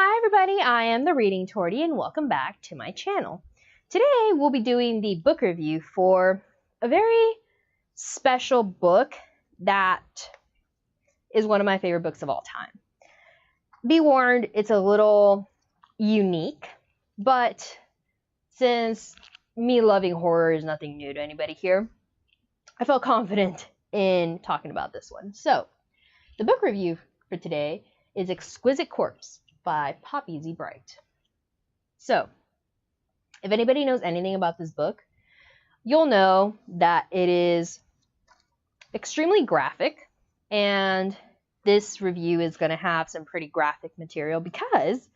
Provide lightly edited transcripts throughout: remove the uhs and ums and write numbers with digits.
Hi everybody, I am TheReadingTortie and welcome back to my channel. Today we'll be doing the book review for a very special book that is one of my favorite books of all time. Be warned, it's a little unique, but since me loving horror is nothing new to anybody here, I felt confident in talking about this one. So, the book review for today is Exquisite Corpse by Poppy Z. Brite. So, if anybody knows anything about this book, you'll know that it is extremely graphic, and this review is going to have some pretty graphic material because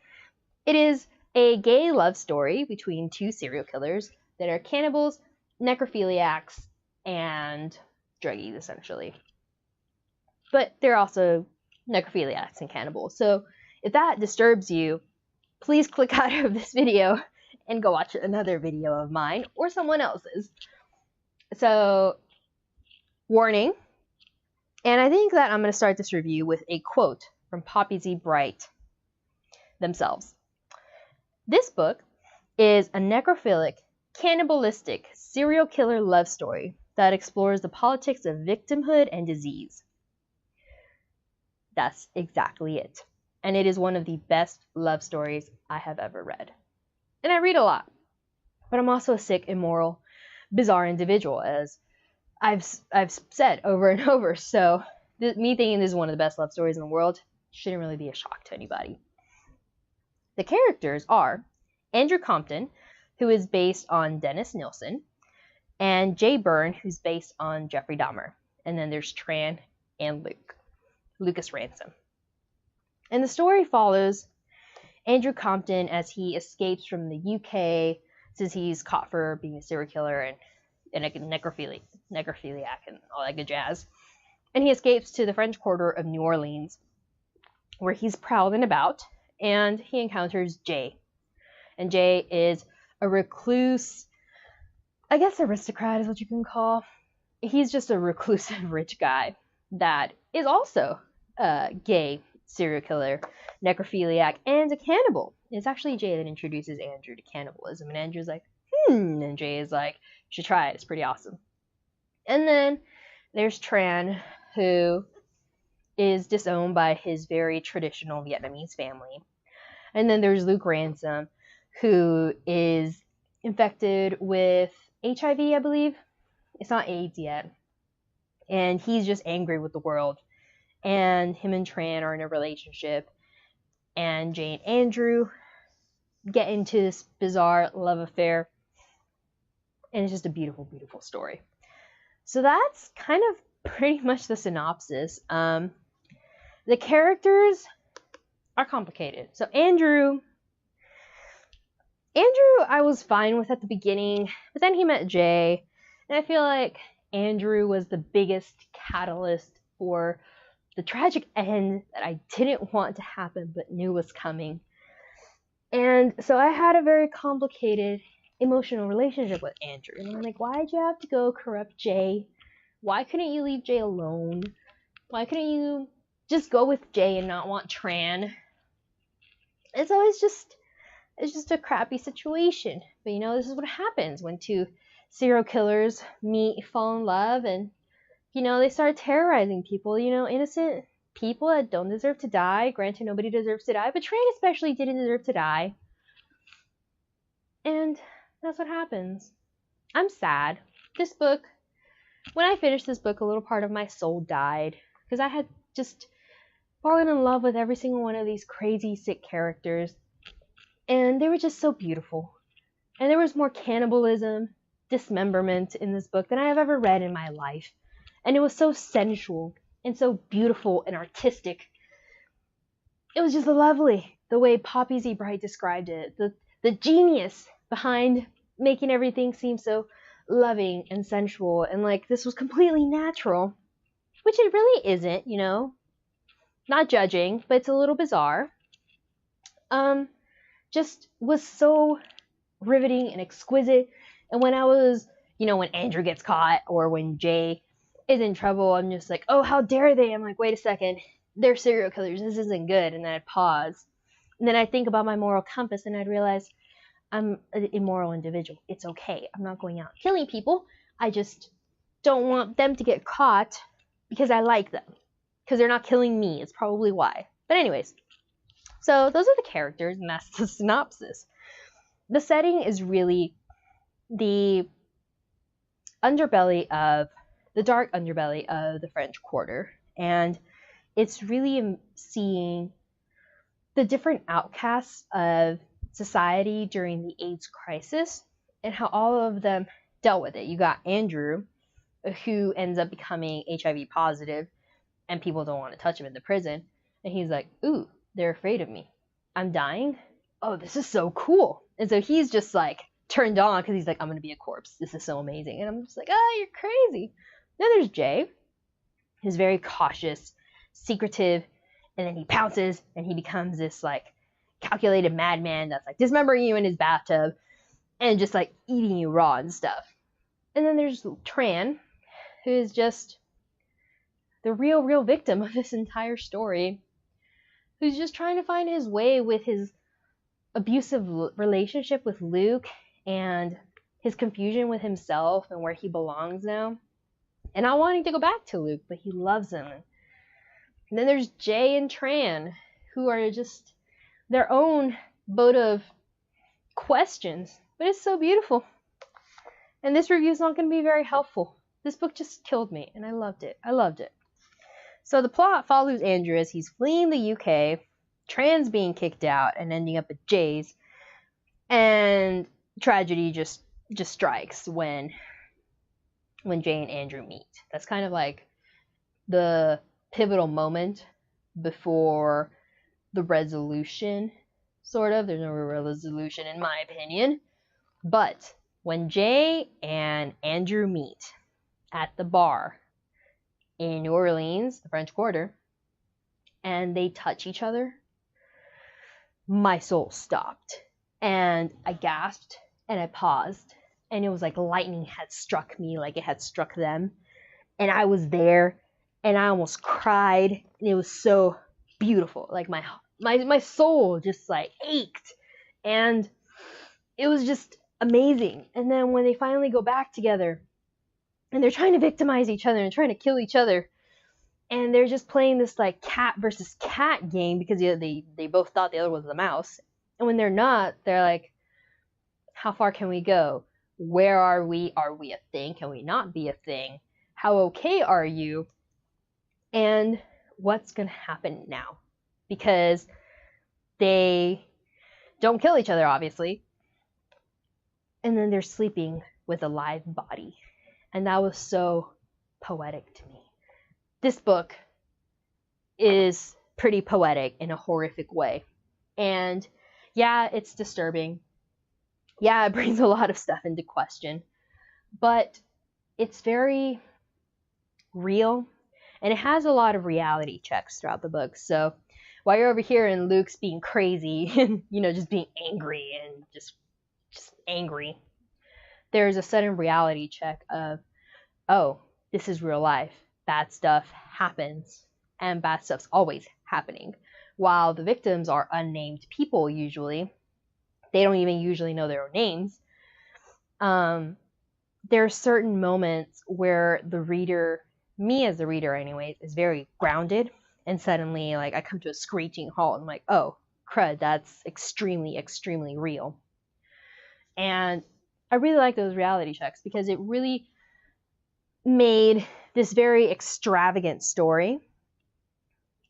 it is a gay love story between two serial killers that are cannibals, necrophiliacs, and druggies, essentially. But they're also necrophiliacs and cannibals. So if that disturbs you, please click out of this video and go watch another video of mine or someone else's. So, warning. And I think that I'm going to start this review with a quote from Poppy Z. Brite themselves. This book is a necrophilic, cannibalistic, serial killer love story that explores the politics of victimhood and disease. That's exactly it. And it is one of the best love stories I have ever read. And I read a lot, but I'm also a sick, immoral, bizarre individual, as I've said over and over. So me thinking this is one of the best love stories in the world shouldn't really be a shock to anybody. The characters are Andrew Compton, who is based on Dennis Nilsen, and Jay Byrne, who's based on Jeffrey Dahmer. And then there's Tran and Lucas Ransom. And the story follows Andrew Compton as he escapes from the UK since he's caught for being a serial killer and a necrophiliac and all that good jazz. And he escapes to the French Quarter of New Orleans, where he's prowling about, and he encounters Jay. And Jay is a recluse, I guess aristocrat is what you can call. He's just a reclusive rich guy that is also a gay serial killer, necrophiliac, and a cannibal. It's actually Jay that introduces Andrew to cannibalism, and Andrew's like, and Jay is like, you should try it, it's pretty awesome. And then there's Tran, who is disowned by his very traditional Vietnamese family. And then there's Luke Ransom, who is infected with HIV, I believe. It's not AIDS yet. And he's just angry with the world. And him and Tran are in a relationship. And Jay and Andrew get into this bizarre love affair. And it's just a beautiful, beautiful story. So that's kind of pretty much the synopsis. The characters are complicated. So Andrew, I was fine with at the beginning. But then he met Jay. And I feel like Andrew was the biggest catalyst for the tragic end that I didn't want to happen but knew was coming. And so I had a very complicated emotional relationship with Andrew. And I'm like, why'd you have to go corrupt Jay? Why couldn't you leave Jay alone? Why couldn't you just go with Jay and not want Tran? It's always just a crappy situation. But you know, this is what happens when two serial killers meet, fall in love, and you know, they start terrorizing people, you know, innocent people that don't deserve to die. Granted, nobody deserves to die, but Tran especially didn't deserve to die. And that's what happens. I'm sad. This book, when I finished this book, a little part of my soul died because I had just fallen in love with every single one of these crazy, sick characters. And they were just so beautiful. And there was more cannibalism, dismemberment in this book than I have ever read in my life. And it was so sensual and so beautiful and artistic. It was just lovely the way Poppy Z. Brite described it. The genius behind making everything seem so loving and sensual. And like this was completely natural. Which it really isn't, you know. Not judging, but it's a little bizarre. Just was so riveting and exquisite. And when I was, you know, when Andrew gets caught or when Jay is in trouble, I'm just like, oh, how dare they? I'm like, wait a second, they're serial killers, this isn't good. And then I'd pause And then I think about my moral compass and I'd realize I'm an immoral individual. It's okay. I'm not going out killing people. I just don't want them to get caught because I like them. Because they're not killing me. It's probably why. But anyways, so those are the characters and that's the synopsis. The setting is really the dark underbelly of the French Quarter. And it's really seeing the different outcasts of society during the AIDS crisis and how all of them dealt with it. You got Andrew, who ends up becoming HIV positive, and people don't want to touch him in the prison. And he's like, ooh, they're afraid of me. I'm dying? Oh, this is so cool. And so he's just like turned on because he's like, I'm going to be a corpse. This is so amazing. And I'm just like, oh, you're crazy. Then there's Jay, who's very cautious, secretive, and then he pounces and he becomes this like calculated madman that's like dismembering you in his bathtub and just like eating you raw and stuff. And then there's Tran, who is just the real victim of this entire story, who's just trying to find his way with his abusive relationship with Luke and his confusion with himself and where he belongs now. And not wanting to go back to Luke, but he loves him. And then there's Jay and Tran, who are just their own boat of questions. But it's so beautiful. And this review is not going to be very helpful. This book just killed me, and I loved it. I loved it. So the plot follows Andrew as he's fleeing the UK, Tran's being kicked out, and ending up at Jay's. And tragedy just strikes when Jay and Andrew meet. That's kind of like the pivotal moment before the resolution, sort of. There's no resolution in my opinion. But when Jay and Andrew meet at the bar in New Orleans, the French Quarter, and they touch each other, my soul stopped. And I gasped and I paused. And it was like lightning had struck me, like it had struck them. And I was there and I almost cried. And it was so beautiful. Like my soul just like ached. And it was just amazing. And then when they finally go back together and they're trying to victimize each other and trying to kill each other, and they're just playing this like cat versus cat game because they both thought the other was the mouse. And when they're not, they're like, how far can we go? Where are we? Are we a thing? Can we not be a thing? How okay are you? And what's going to happen now? Because they don't kill each other, obviously. And then they're sleeping with a live body. And that was so poetic to me. This book is pretty poetic in a horrific way. And yeah, it's disturbing. Yeah, it brings a lot of stuff into question. But it's very real. And it has a lot of reality checks throughout the book. So while you're over here and Luke's being crazy and, just being angry and just angry, there's a sudden reality check of, oh, this is real life. Bad stuff happens. And bad stuff's always happening. While the victims are unnamed people usually, they don't even usually know their own names. There are certain moments where the reader, me as the reader anyways, is very grounded. And suddenly, like, I come to a screeching halt. And I'm like, oh, crud, that's extremely, extremely real. And I really like those reality checks because it really made this very extravagant story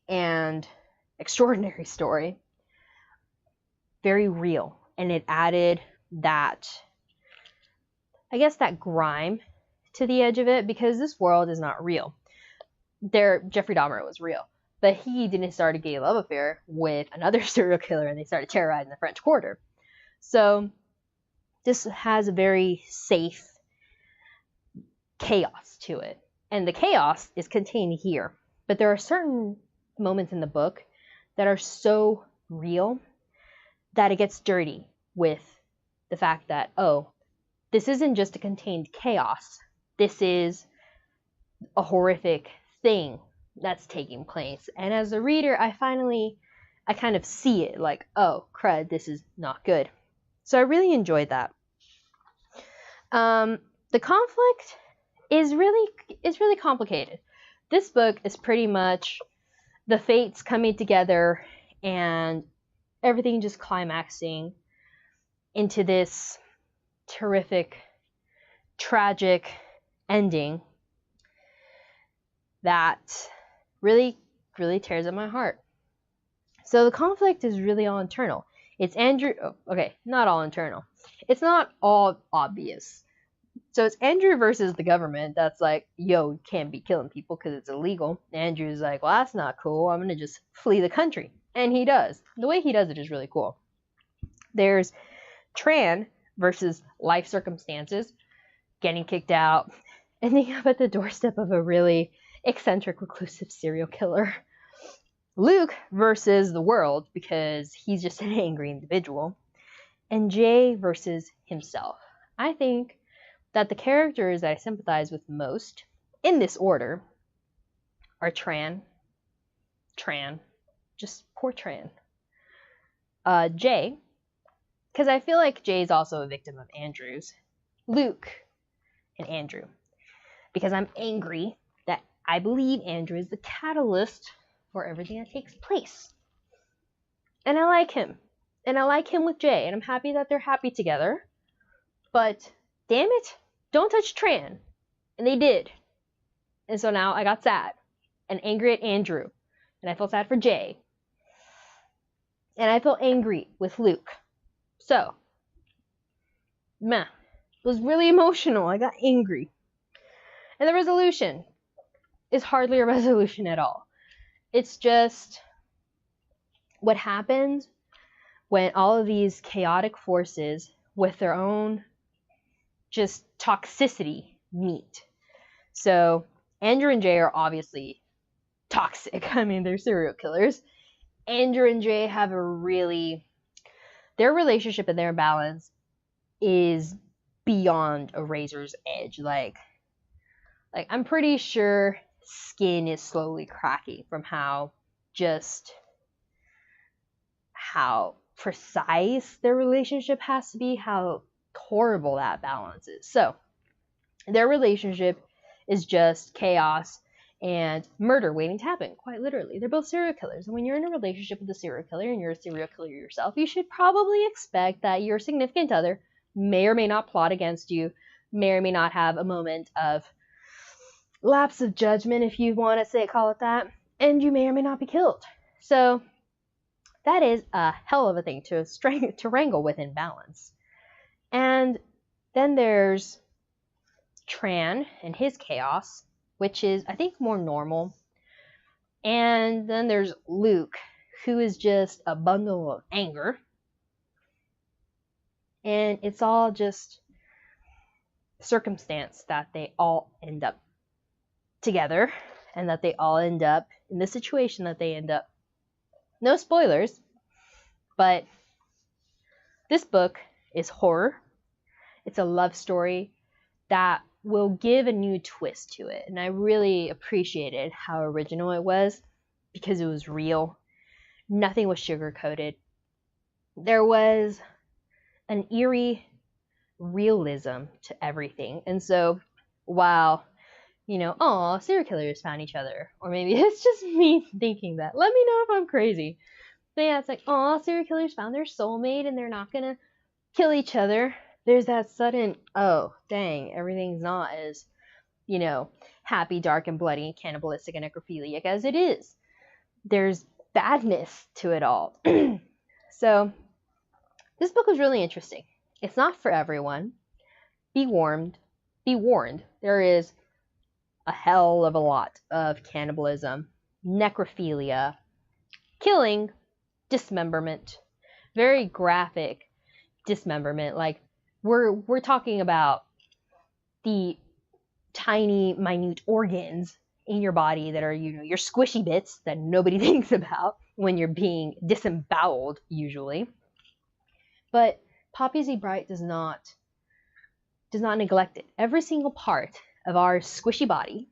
and extraordinary story very real. And it added that, I guess, that grime to the edge of it, because this world is not real. Jeffrey Dahmer was real, but he didn't start a gay love affair with another serial killer and they started terrorizing the French Quarter. So this has a very safe chaos to it. And the chaos is contained here. But there are certain moments in the book that are so real that it gets dirty with the fact that, oh, this isn't just a contained chaos. This is a horrific thing that's taking place. And as a reader, I finally I kind of see it like, oh, crud, this is not good. So I really enjoyed that. The conflict is really complicated. This book is pretty much the fates coming together and everything just climaxing into this terrific, tragic ending that really tears at my heart. So the conflict is really all internal. It's Andrew, not all internal. It's not all obvious. So it's Andrew versus the government that's like, yo, you can't be killing people because it's illegal. Andrew's like, well, that's not cool. I'm going to just flee the country. And he does. The way he does it is really cool. There's Tran versus life circumstances, getting kicked out, ending up at the doorstep of a really eccentric, reclusive serial killer. Luke versus the world, because he's just an angry individual. And Jay versus himself. I think that the characters that I sympathize with most, in this order, are Tran, just poor Tran. Jay, because I feel like Jay's also a victim of Andrew's. Luke and Andrew, because I'm angry that I believe Andrew is the catalyst for everything that takes place. And I like him. And I like him with Jay, and I'm happy that they're happy together. But, damn it, don't touch Tran. And they did. And so now I got sad and angry at Andrew. And I felt sad for Jay. And I felt angry with Luke. So, meh. It was really emotional. I got angry. And the resolution is hardly a resolution at all. It's just what happens when all of these chaotic forces with their own just toxicity meet. So Andrew and Jay are obviously toxic. I mean, they're serial killers. Andrew and Jay have their relationship and their balance is beyond a razor's edge. Like I'm pretty sure skin is slowly cracking from how precise their relationship has to be, how horrible that balance is. So their relationship is just chaos and murder waiting to happen, quite literally. They're both serial killers. And when you're in a relationship with a serial killer and you're a serial killer yourself, you should probably expect that your significant other may or may not plot against you, may or may not have a moment of lapse of judgment, if you want to call it that, and you may or may not be killed. So that is a hell of a thing to wrangle with in balance. And then there's Tran and his chaos, which is, I think, more normal. And then there's Luke, who is just a bundle of anger. And it's all just circumstance that they all end up together and that they all end up in the situation that they end up. No spoilers, but this book is horror. It's a love story that will give a new twist to it. And I really appreciated how original it was because it was real. Nothing was sugar-coated. There was an eerie realism to everything. And so while, serial killers found each other, or maybe it's just me thinking that. Let me know if I'm crazy. But yeah, it's like, serial killers found their soulmate and they're not gonna kill each other. There's that sudden, oh, dang, everything's not as, happy, dark, and bloody, and cannibalistic and necrophiliac as it is. There's badness to it all. So, this book was really interesting. It's not for everyone. Be warned. There is a hell of a lot of cannibalism, necrophilia, killing, dismemberment, very graphic dismemberment. Like, we're talking about the tiny, minute organs in your body that are, your squishy bits that nobody thinks about when you're being disemboweled, usually. But Poppy Z. Brite does not neglect it. Every single part of our squishy body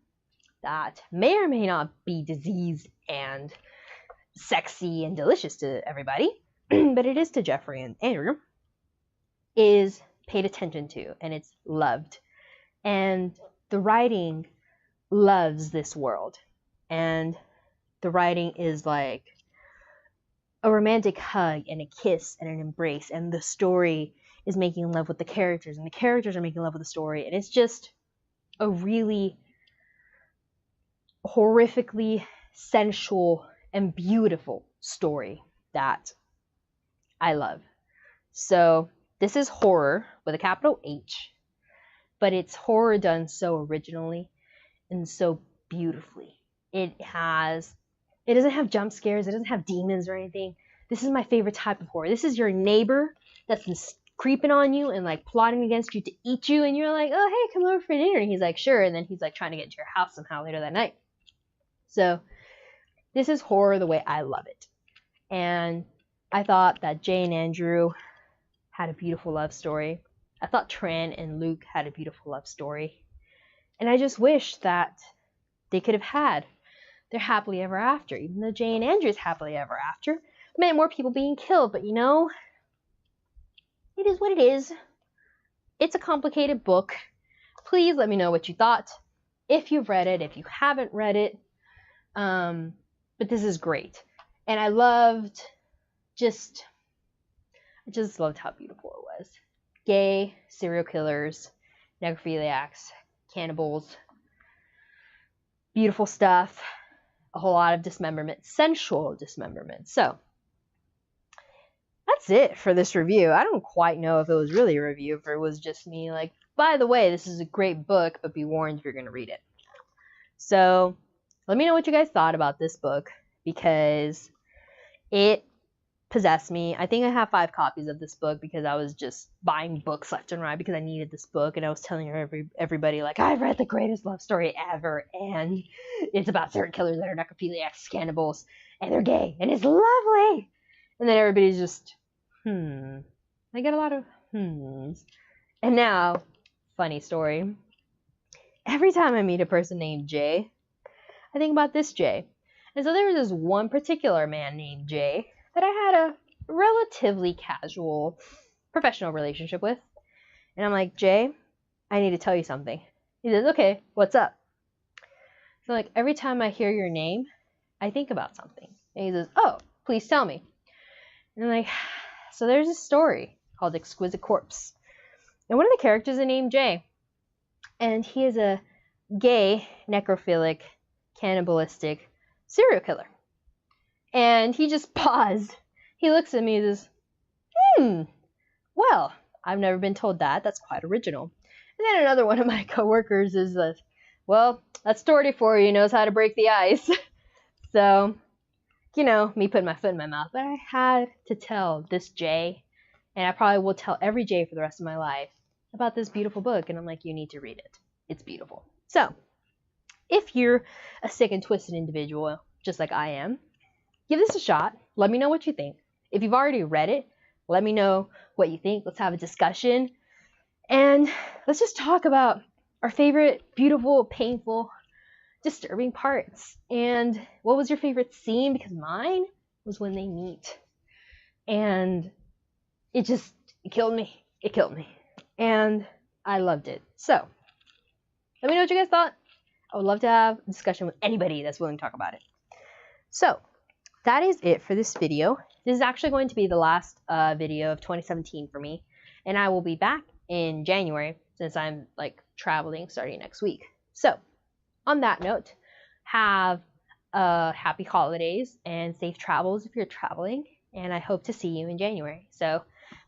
that may or may not be diseased and sexy and delicious to everybody, but it is to Jeffrey and Andrew, is paid attention to, and it's loved. And the writing loves this world. And the writing is like a romantic hug and a kiss and an embrace, and the story is making love with the characters, and the characters are making love with the story, and it's just a really horrifically sensual and beautiful story that I love. So this is horror with a capital H, but it's horror done so originally and so beautifully. It doesn't have jump scares, it doesn't have demons or anything. This is my favorite type of horror. This is your neighbor that's been creeping on you and like plotting against you to eat you, and you're like, oh hey, come over for dinner, and he's like, sure, and then he's like trying to get into your house somehow later that night. So this is horror the way I love it. And I thought that Jay and Andrew had a beautiful love story. I thought Tran and Luke had a beautiful love story. And I just wish that they could have had their happily ever after, even though Jay and Andrew's happily ever after meant more people being killed. But you know, it is what it is. It's a complicated book. Please let me know what you thought, if you've read it, if you haven't read it. But this is great. And I just loved how beautiful it was. Gay, serial killers, necrophiliacs, cannibals, beautiful stuff, a whole lot of dismemberment, sensual dismemberment. So that's it for this review. I don't quite know if it was really a review, if it was just me like, by the way, this is a great book, but be warned if you're going to read it. So let me know what you guys thought about this book, because it possessed me. I think I have 5 copies of this book because I was just buying books left and right because I needed this book, and I was telling everybody like, I've read the greatest love story ever, and it's about serial killers that are necrophiliacs, cannibals, and they're gay, and it's lovely. And then everybody's just, I get a lot of hmms. And now, funny story, every time I meet a person named Jay, I think about this Jay. And so there was this one particular man named Jay that I had a relatively casual professional relationship with. And I'm like, Jay, I need to tell you something. He says, okay, what's up? So like every time I hear your name, I think about something. And he says, oh, please tell me. And I'm like, so there's a story called Exquisite Corpse. And one of the characters is named Jay. And he is a gay, necrophilic, cannibalistic serial killer. And he just paused. He looks at me and says, well, I've never been told that. That's quite original. And then another one of my coworkers is like, well, that's Tortie for you, knows how to break the ice. So, you know, me putting my foot in my mouth. But I had to tell this Jay, and I probably will tell every Jay for the rest of my life, about this beautiful book. And I'm like, you need to read it. It's beautiful. So, if you're a sick and twisted individual, just like I am, give this a shot. Let me know what you think. If you've already read it, let me know what you think. Let's have a discussion. And let's just talk about our favorite beautiful, painful, disturbing parts. And what was your favorite scene? Because mine was when they meet. And it killed me. It killed me. And I loved it. So, let me know what you guys thought. I would love to have a discussion with anybody that's willing to talk about it. So, that is it for this video. This is actually going to be the last video of 2017 for me. And I will be back in January since I'm like traveling starting next week. So, on that note, have happy holidays and safe travels if you're traveling. And I hope to see you in January. So,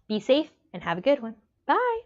be safe and have a good one. Bye.